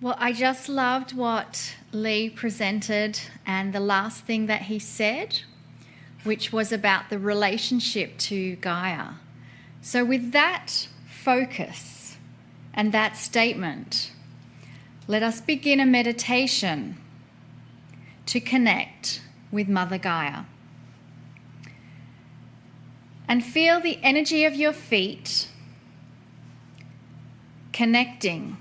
Well, I just loved what Lee presented and the last thing that he said, which was about the relationship to Gaia. So with that focus and that statement, let us begin a meditation to connect with Mother Gaia. And feel the energy of your feet connecting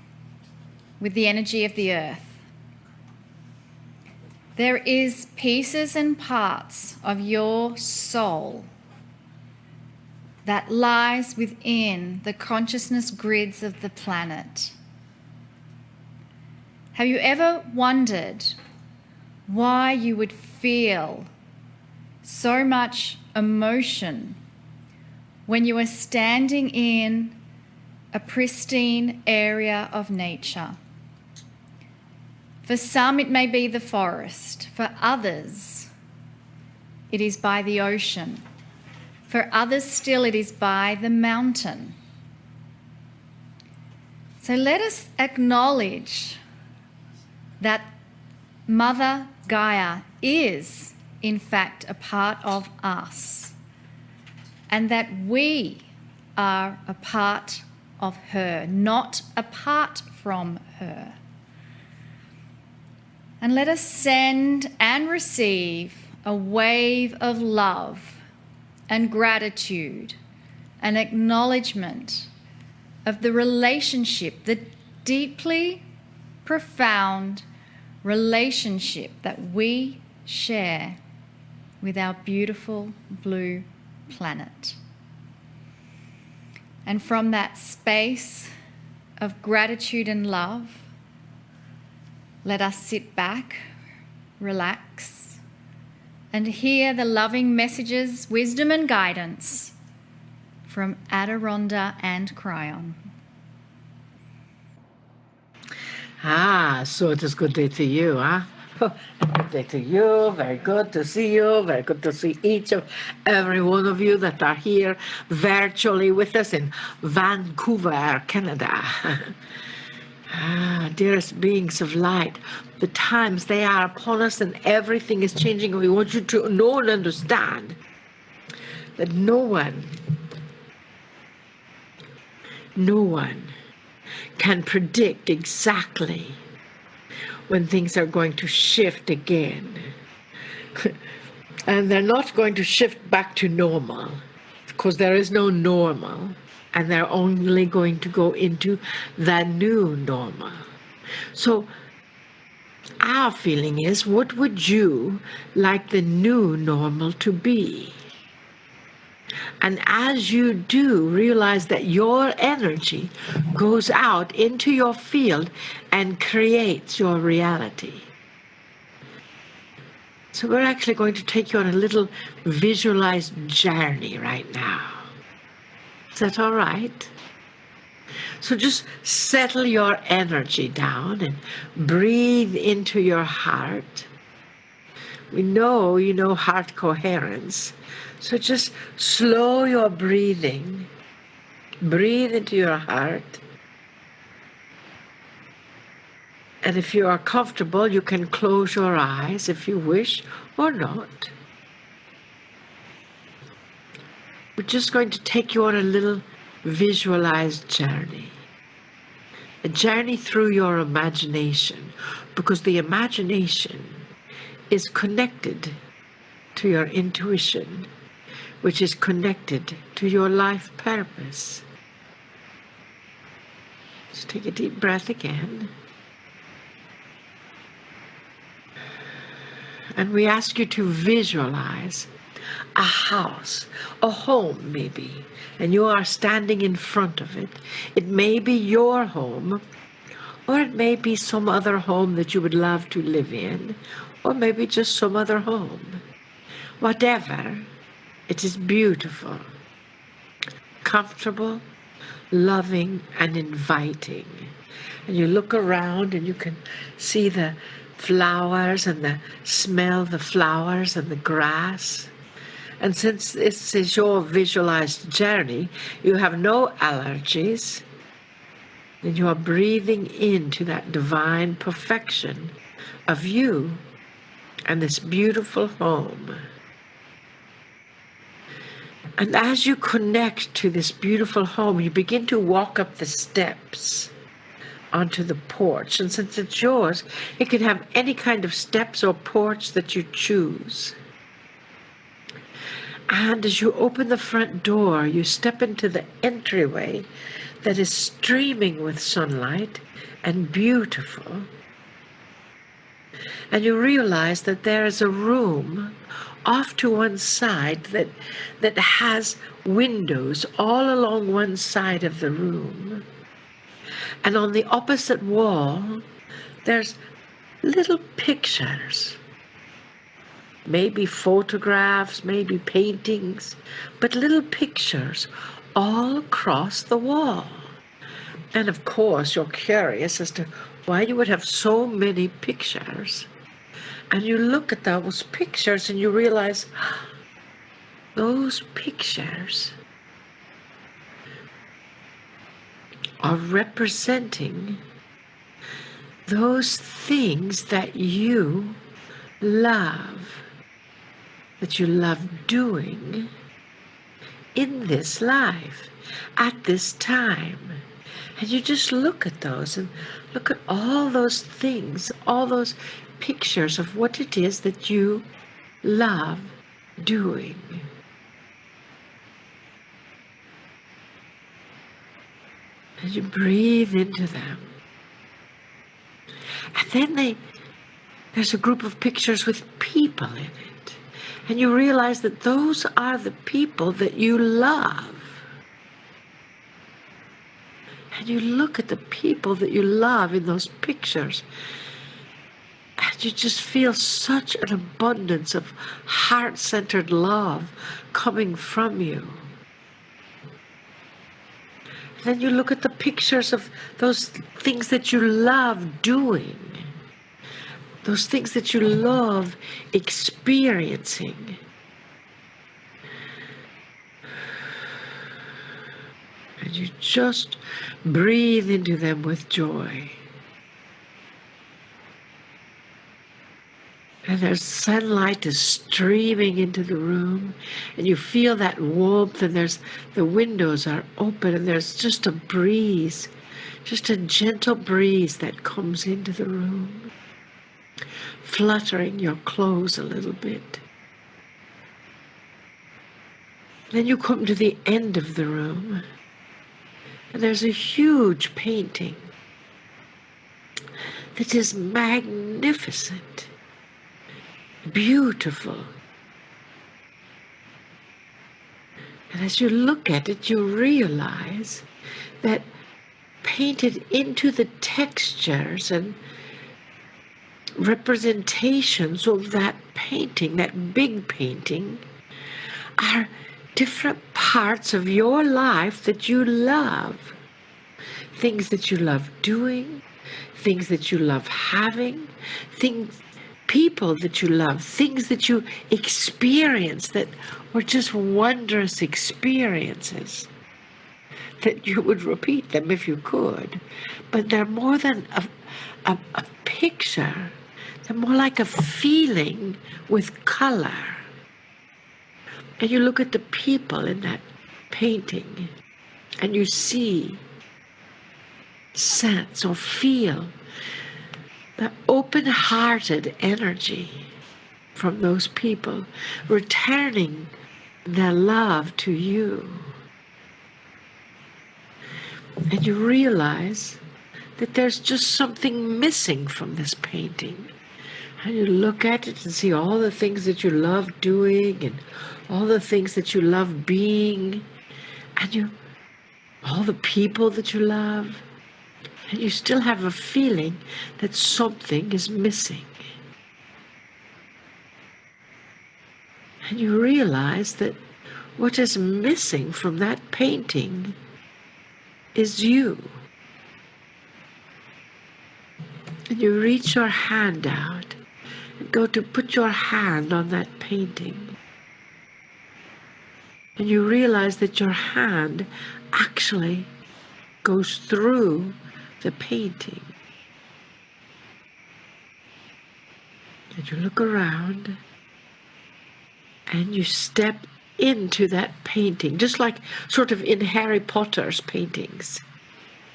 with the energy of the earth. There is pieces and parts of your soul that lies within the consciousness grids of the planet. Have you ever wondered why you would feel so much emotion when you are standing in a pristine area of nature? For some, it may be the forest. For others, it is by the ocean. For others still, it is by the mountain. So let us acknowledge that Mother Gaia is, in fact, a part of us, and that we are a part of her, not apart from her. And let us send and receive a wave of love and gratitude and acknowledgement of the relationship, the deeply profound relationship that we share with our beautiful blue planet. And from that space of gratitude and love, let us sit back, relax, and hear the loving messages, wisdom and guidance from Adironda and Kryon. So it is good day to you, huh? Good day to you. Very good to see you. Very good to see each of every one of you that are here virtually with us in Vancouver, Canada. Dearest beings of light, the times they are upon us and everything is changing. We want you to know and understand that no one can predict exactly when things are going to shift again. And they're not going to shift back to normal, because there is no normal, and they're only going to go into the new normal. So our feeling is, what would you like the new normal to be? And as you do, realize that your energy goes out into your field and creates your reality. So we're actually going to take you on a little visualized journey right now. Is that all right? So just settle your energy down and breathe into your heart. We know you know heart coherence. So just slow your breathing. Breathe into your heart. And if you are comfortable, you can close your eyes if you wish or not. We're just going to take you on a little visualized journey. A journey through your imagination, because the imagination is connected to your intuition, which is connected to your life purpose. Just take a deep breath again. And we ask you to visualize a house, a home maybe, and you are standing in front of it. It may be your home, or it may be some other home that you would love to live in, or maybe just some other home. Whatever, it is beautiful, comfortable, loving, and inviting. And you look around and you can see the flowers and smell the flowers and the grass. And since this is your visualized journey, you have no allergies, And you are breathing into that divine perfection of you and this beautiful home. And as you connect to this beautiful home, you begin to walk up the steps onto the porch. And since it's yours, it can have any kind of steps or porch that you choose. And as you open the front door, you step into the entryway that is streaming with sunlight and beautiful. And you realize that there is a room off to one side that has windows all along one side of the room. And on the opposite wall, there's little pictures. Maybe photographs, maybe paintings, but little pictures all across the wall. And of course, you're curious as to why you would have so many pictures. And you look at those pictures and you realize those pictures are representing those things that you love doing in this life, at this time. And you just look at those and look at all those things, all those pictures of what it is that you love doing. And you breathe into them. And then there's a group of pictures with people in it. And you realize that those are the people that you love. And you look at the people that you love in those pictures, and you just feel such an abundance of heart-centered love coming from you. And then you look at the pictures of those things that you love doing, those things that you love experiencing. And you just breathe into them with joy. And there's sunlight is streaming into the room, and you feel that warmth, and the windows are open, and there's just a breeze, just a gentle breeze that comes into the room, fluttering your clothes a little bit. Then you come to the end of the room, and there's a huge painting that is magnificent, beautiful. And as you look at it, you realize that painted into the textures and representations of that painting, that big painting, are different parts of your life that you love. Things that you love doing, things that you love having, people that you love, things that you experience that were just wondrous experiences, that you would repeat them if you could. But they're more than a picture. They're more like a feeling with color. And you look at the people in that painting, and you see, sense, or feel the open-hearted energy from those people, returning their love to you. And you realize that there's just something missing from this painting. And you look at it and see all the things that you love doing and all the things that you love being, and all the people that you love, and you still have a feeling that something is missing. And you realize that what is missing from that painting is you. And you reach your hand out and go to put your hand on that painting. And you realize that your hand actually goes through the painting. And you look around and you step into that painting, just like sort of in Harry Potter's paintings,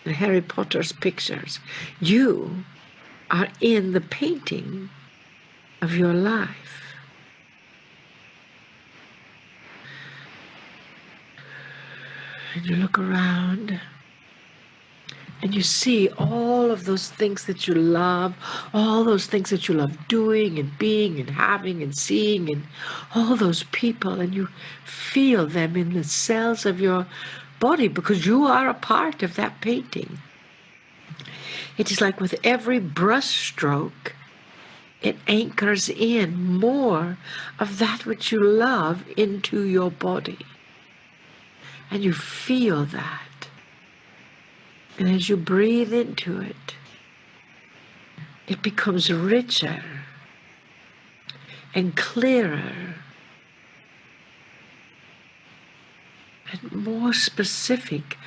in Harry Potter's pictures. You are in the painting of your life. And you look around and you see all of those things that you love, all those things that you love doing and being and having and seeing, and all those people, and you feel them in the cells of your body because you are a part of that painting. It is like with every brush stroke, it anchors in more of that which you love into your body. And you feel that. And as you breathe into it, it becomes richer and clearer and more specific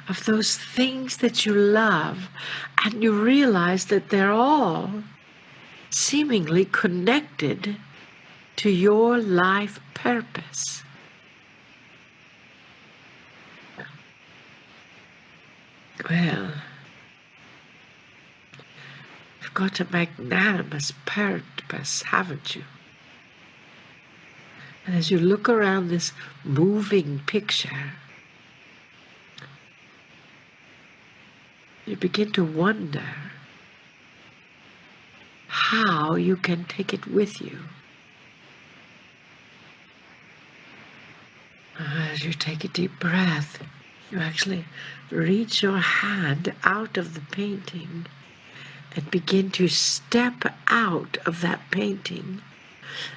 of those things that you love. And you realize that they're all seemingly connected to your life purpose. Well, you've got a magnanimous purpose, haven't you? And as you look around this moving picture, you begin to wonder how you can take it with you. As you take a deep breath, you actually reach your hand out of the painting and begin to step out of that painting.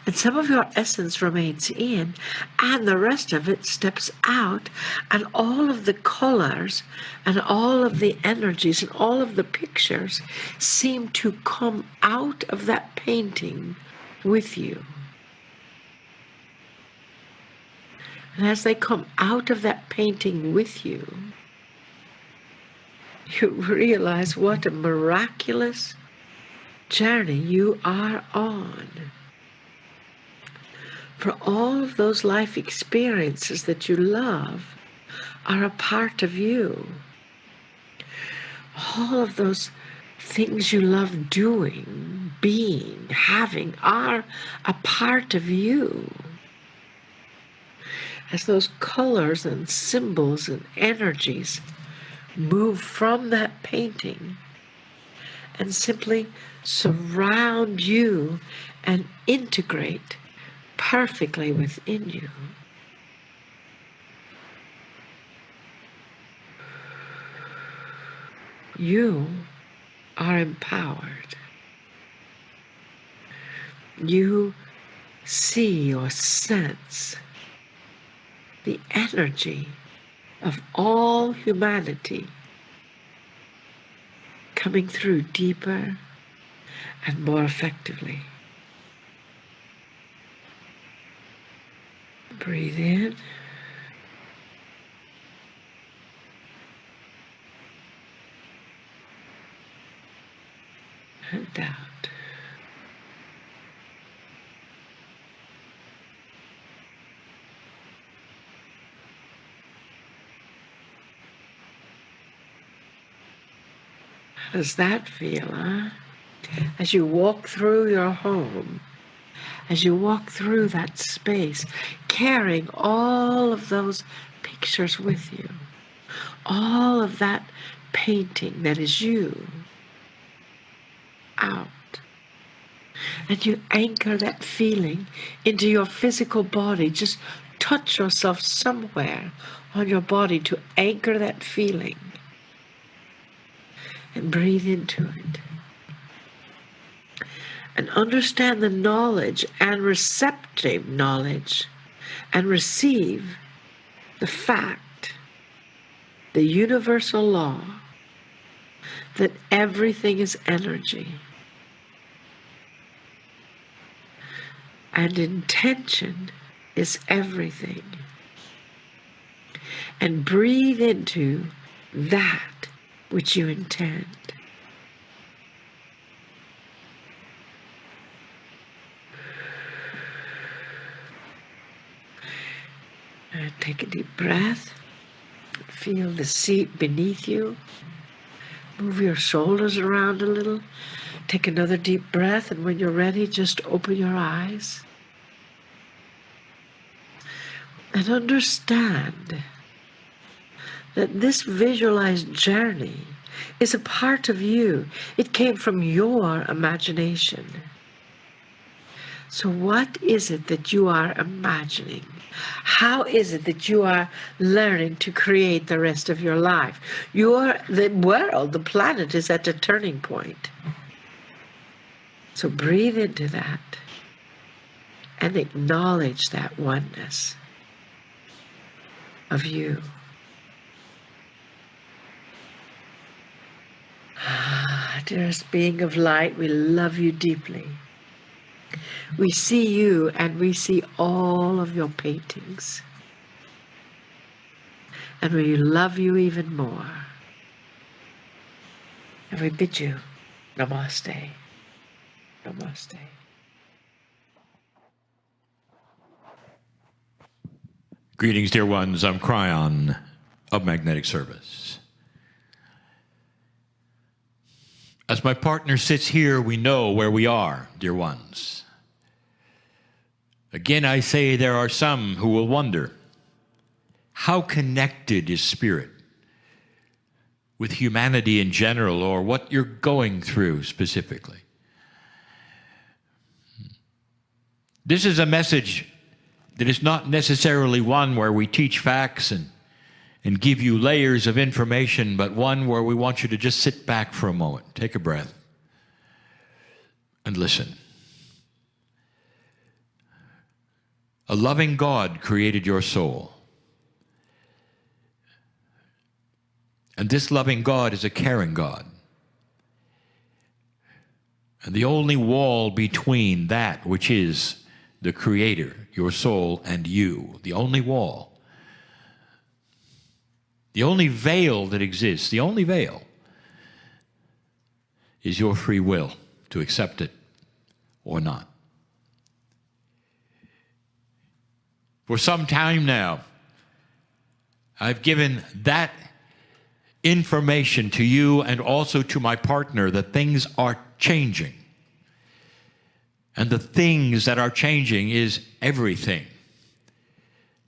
And some of your essence remains in, and the rest of it steps out, and all of the colors and all of the energies and all of the pictures seem to come out of that painting with you. And as they come out of that painting with you, you realize what a miraculous journey you are on. For all of those life experiences that you love are a part of you. All of those things you love doing, being, having are a part of you. As those colors and symbols and energies move from that painting and simply surround you and integrate perfectly within you. You are empowered. You see or sense the energy of all humanity coming through deeper and more effectively. Breathe in. And out. How does that feel, huh? As you walk through your home, as you walk through that space, carrying all of those pictures with you, all of that painting that is you, out. And you anchor that feeling into your physical body. Just touch yourself somewhere on your body to anchor that feeling. And breathe into it. And understand the knowledge and receptive knowledge and receive the fact, the universal law, that everything is energy. And intention is everything. And breathe into that which you intend. Take a deep breath. Feel the seat beneath you. Move your shoulders around a little. Take another deep breath, and when you're ready, just open your eyes. And understand that this visualized journey is a part of you. It came from your imagination. So what is it that you are imagining? How is it that you are learning to create the rest of your life? The world, the planet is at a turning point. So breathe into that and acknowledge that oneness of you. Dearest being of light, we love you deeply. We see you and we see all of your paintings. And we love you even more. And we bid you namaste. Namaste. Greetings, dear ones. I'm Kryon of Magnetic Service. As my partner sits here, we know where we are, dear ones. Again, I say there are some who will wonder, how connected is spirit with humanity in general, or what you're going through specifically? This is a message that is not necessarily one where we teach facts and give you layers of information, but one where we want you to just sit back for a moment, take a breath, and listen. A loving God created your soul. And this loving God is a caring God. And the only wall between that which is the Creator, your soul, and you, the only wall, the only veil that exists, the only veil, is your free will to accept it or not. For some time now, I've given that information to you and also to my partner that things are changing. And the things that are changing is everything.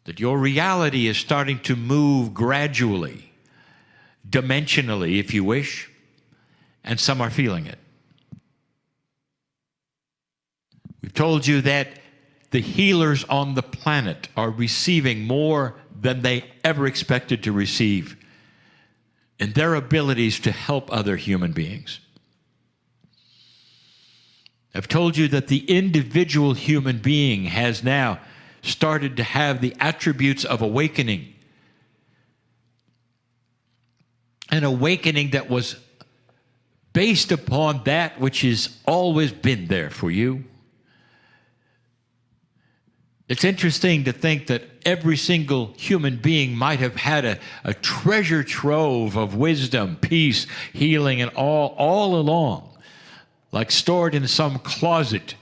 That your reality is starting to move gradually, dimensionally, if you wish, and some are feeling it. We've told you that the healers on the planet are receiving more than they ever expected to receive in their abilities to help other human beings. I've told you that the individual human being has now started to have the attributes of awakening. An awakening that was based upon that which has always been there for you. It's interesting to think that every single human being might have had a treasure trove of wisdom, peace, healing, and all along, like stored in some closet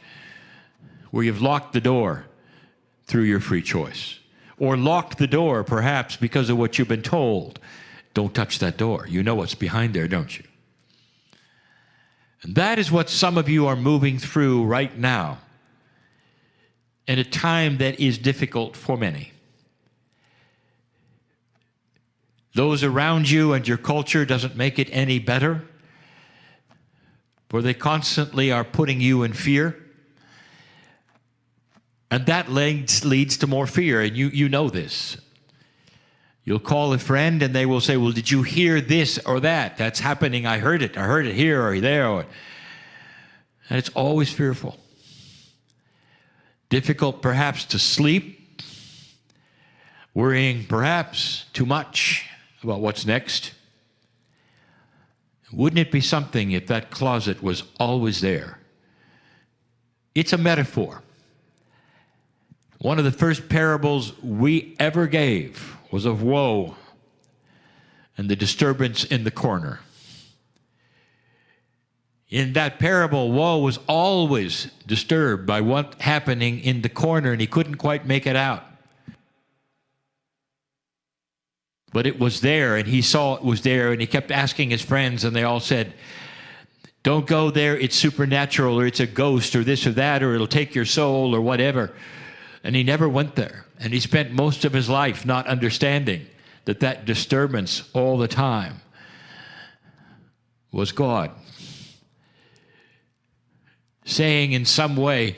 where you've locked the door through your free choice. Or locked the door, perhaps, because of what you've been told. Don't touch that door. You know what's behind there, don't you? And that is what some of you are moving through right now, in a time that is difficult for many. Those around you and your culture doesn't make it any better, for they constantly are putting you in fear. And that leads to more fear, and you know this. You'll call a friend and they will say, well, did you hear this or that? That's happening. I heard it here or there. And it's always fearful. Difficult perhaps to sleep. Worrying perhaps too much about what's next. Wouldn't it be something if that closet was always there? It's a metaphor. One of the first parables we ever gave was of woe and the disturbance in the corner. In that parable, woe was always disturbed by what's happening in the corner, and he couldn't quite make it out. But it was there, and he saw it was there, and he kept asking his friends, and they all said, don't go there, it's supernatural, or it's a ghost, or this or that, or it'll take your soul, or whatever. And he never went there. And he spent most of his life not understanding that disturbance all the time was God saying in some way,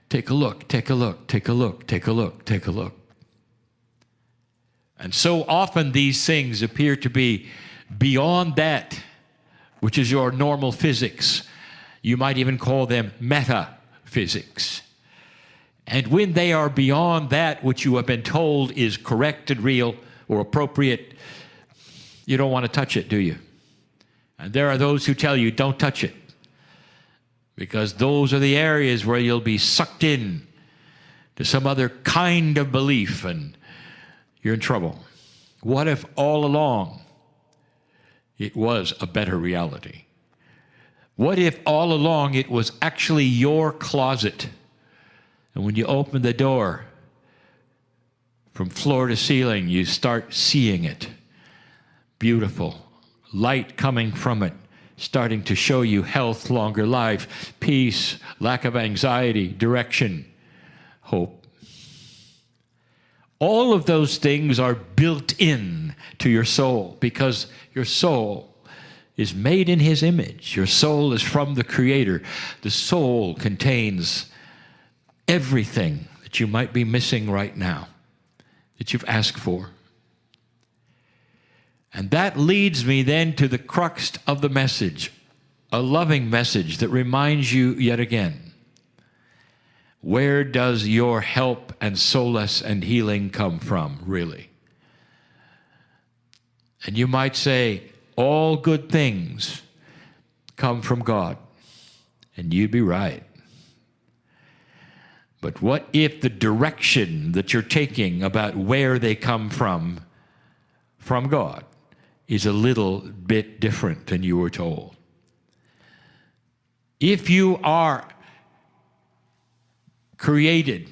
take a look, take a look, take a look, take a look, take a look. And so often these things appear to be beyond that, which is your normal physics. You might even call them metaphysics. And when they are beyond that which you have been told is correct and real or appropriate, you don't want to touch it, do you? And there are those who tell you, don't touch it, because those are the areas where you'll be sucked in to some other kind of belief and you're in trouble. What if all along it was a better reality? What if all along it was actually your closet? And when you open the door, from floor to ceiling, you start seeing it. Beautiful. Light coming from it, starting to show you health, longer life, peace, lack of anxiety, direction, hope. All of those things are built in to your soul because your soul is made in His image. Your soul is from the Creator. The soul contains everything that you might be missing right now, that you've asked for. And that leads me then to the crux of the message, a loving message that reminds you yet again, where does your help and solace and healing come from, really? And you might say, all good things come from God. And you'd be right. But what if the direction that you're taking about where they come from God, is a little bit different than you were told? If you are created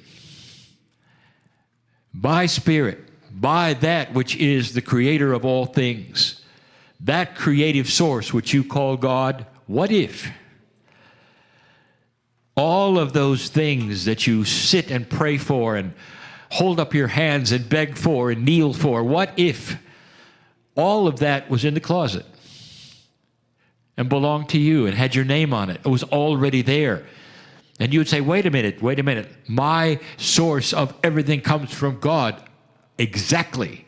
by Spirit, by that which is the Creator of all things, that creative source which you call God, what if all of those things that you sit and pray for and hold up your hands and beg for and kneel for, what if all of that was in the closet and belonged to you and had your name on it? It was already there. And you would say, wait a minute. My source of everything comes from God. Exactly.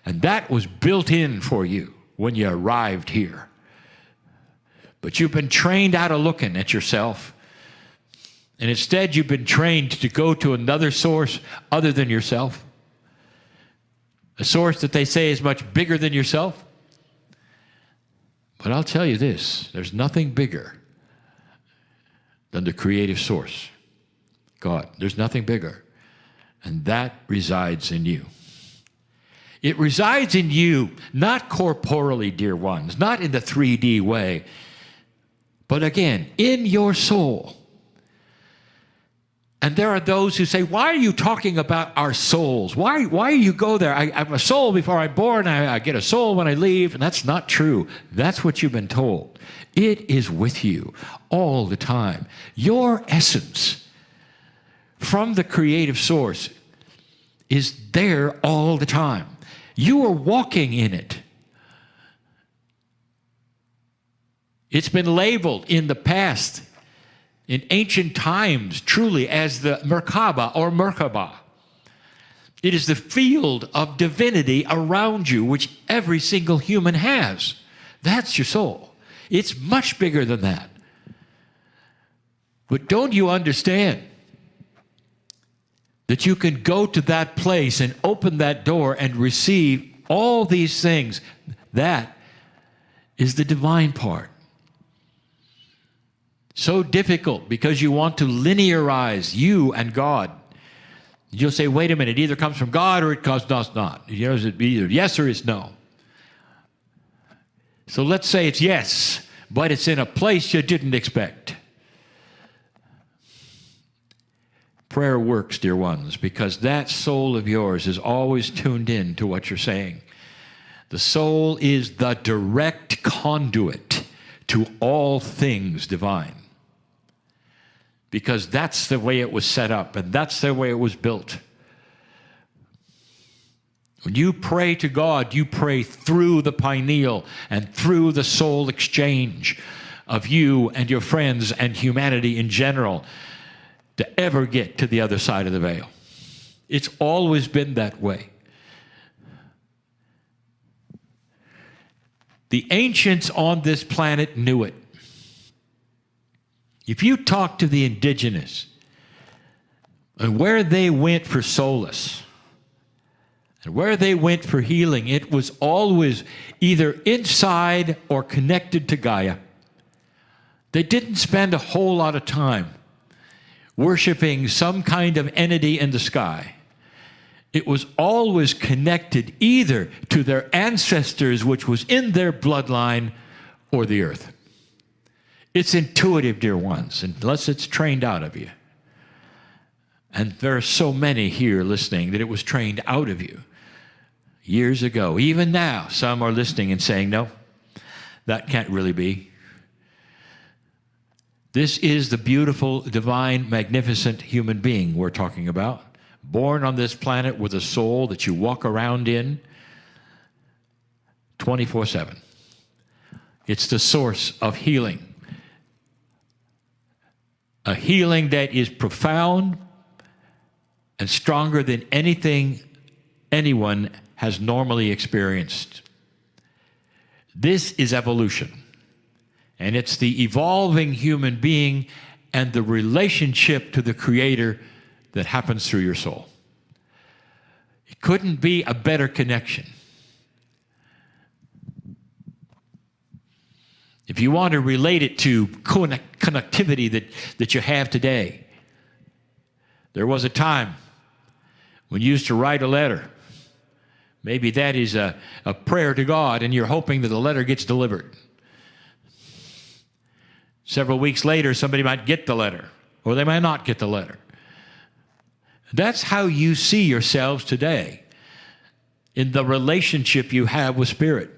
And that was built in for you when you arrived here. But you've been trained out of looking at yourself. And instead you've been trained to go to another source other than yourself. A source that they say is much bigger than yourself. But I'll tell you this, there's nothing bigger than the creative source, God. There's nothing bigger. And that resides in you. It resides in you, not corporally, dear ones, not in the 3D way, but again, in your soul. And there are those who say, why are you talking about our souls? Why you go there? I'm a soul before I'm born. I get a soul when I leave. And that's not true. That's what you've been told. It is with you all the time. Your essence from the creative source is there all the time. You are walking in it. It's been labeled in the past, in ancient times, truly as the Merkaba or Merkaba. It is the field of divinity around you, which every single human has. That's your soul. It's much bigger than that. But don't you understand that you can go to that place and open that door and receive all these things? That is the divine part. So difficult because you want to linearize you and God. You'll say, wait a minute, it either comes from God or it does not. You know, it's either yes or it's no. So let's say it's yes, but it's in a place you didn't expect. Prayer works, dear ones, because that soul of yours is always tuned in to what you're saying. The soul is the direct conduit to all things divine. Because that's the way it was set up, and that's the way it was built. When you pray to God, you pray through the pineal and through the soul exchange of you and your friends and humanity in general to ever get to the other side of the veil. It's always been that way. The ancients on this planet knew it. If you talk to the indigenous and where they went for solace and where they went for healing, it was always either inside or connected to Gaia. They didn't spend a whole lot of time worshiping some kind of entity in the sky. It was always connected either to their ancestors, which was in their bloodline, or the earth. It's intuitive, dear ones, unless it's trained out of you. And there are so many here listening that it was trained out of you years ago. Even now, some are listening and saying, no, that can't really be. This is the beautiful, divine, magnificent human being we're talking about. Born on this planet with a soul that you walk around in 24/7. It's the source of healing. A healing that is profound and stronger than anything anyone has normally experienced. This is evolution. And it's the evolving human being and the relationship to the Creator that happens through your soul. It couldn't be a better connection. If you want to relate it to connectivity that you have today, there was a time when you used to write a letter. Maybe that is a prayer to God, and you're hoping that the letter gets delivered. Several weeks later, somebody might get the letter, or they might not get the letter. That's how you see yourselves today in the relationship you have with Spirit.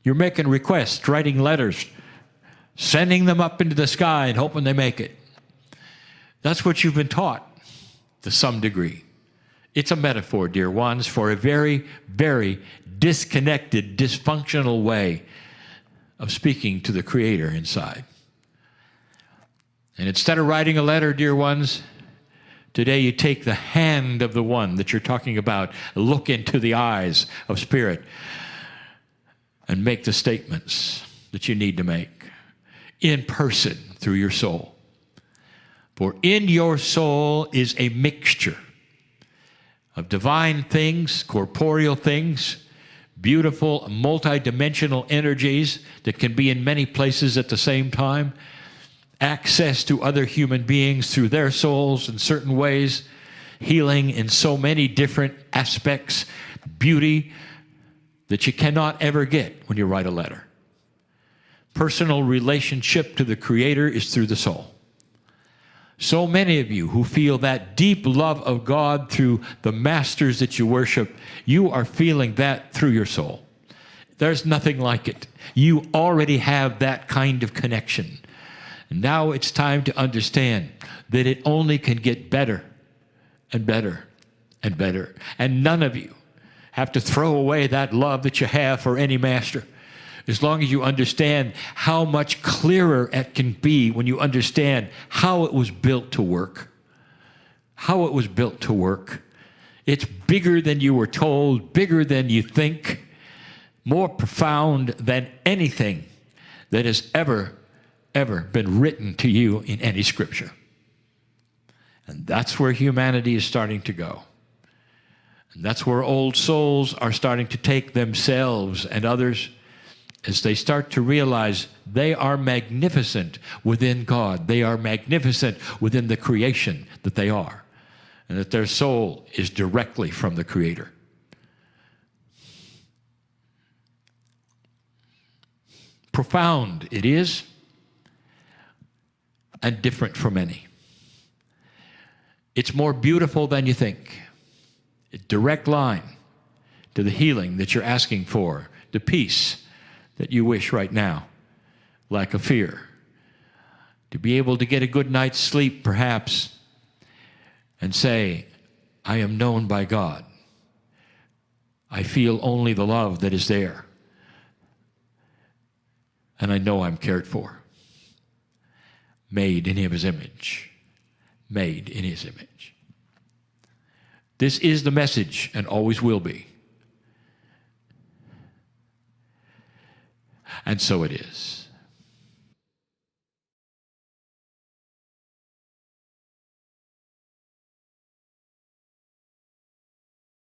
You're making requests, writing letters, sending them up into the sky and hoping they make it. That's what you've been taught to some degree. It's a metaphor, dear ones, for a very, very disconnected, dysfunctional way of speaking to the Creator inside. And instead of writing a letter, dear ones, today you take the hand of the one that you're talking about, look into the eyes of Spirit, and make the statements that you need to make in person through your soul. For in your soul is a mixture of divine things, corporeal things, beautiful multidimensional energies that can be in many places at the same time, access to other human beings through their souls in certain ways, healing in so many different aspects, beauty that you cannot ever get when you write a letter. Personal relationship to the Creator is through the soul. So many of you who feel that deep love of God through the masters that you worship, you are feeling that through your soul. There's nothing like it. You already have that kind of connection. Now it's time to understand that it only can get better and better and better. And none of you have to throw away that love that you have for any master, as long as you understand how much clearer it can be when you understand how it was built to work. How it was built to work. It's bigger than you were told, bigger than you think, more profound than anything that has ever been written to you in any scripture. And that's where humanity is starting to go. And that's where old souls are starting to take themselves and others as they start to realize they are magnificent within God. They are magnificent within the creation that they are. And that their soul is directly from the Creator. Profound it is, and different from any. It's more beautiful than you think. A direct line to the healing that you're asking for, the peace that you wish right now, lack of fear, to be able to get a good night's sleep perhaps, and say, I am known by God. I feel only the love that is there. And I know I'm cared for. Made in His image. Made in His image. This is the message and always will be. And so it is.